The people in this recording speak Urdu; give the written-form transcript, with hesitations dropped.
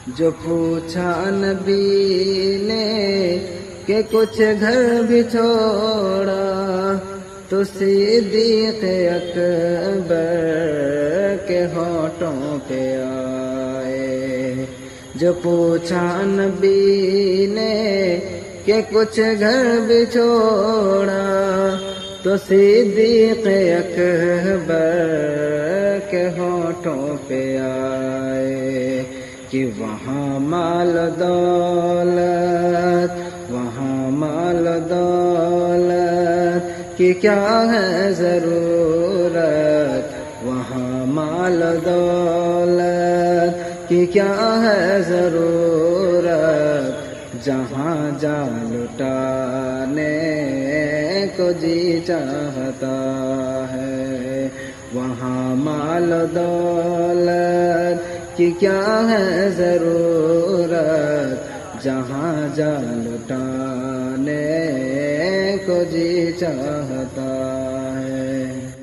جو پوچھا نبی نے کہ کچھ گھر بھی چھوڑا تو صدیق اکبر کے ہونٹوں پہ آئے۔ جو پوچھا نبی نے کہ کچھ گھر بھی چھوڑا تو صدیق اکبر کے ہونٹوں پہ آئے کہ وہاں مال دولت، وہاں مال دولت کی کیا ہے ضرورت، وہاں مال دولت کی کیا ہے ضرورت، جہاں جا لٹانے کو جی چاہتا ہے، وہاں مال دولت کی کیا ہے ضرورت، جہاں جا لٹانے کو جی چاہتا ہے۔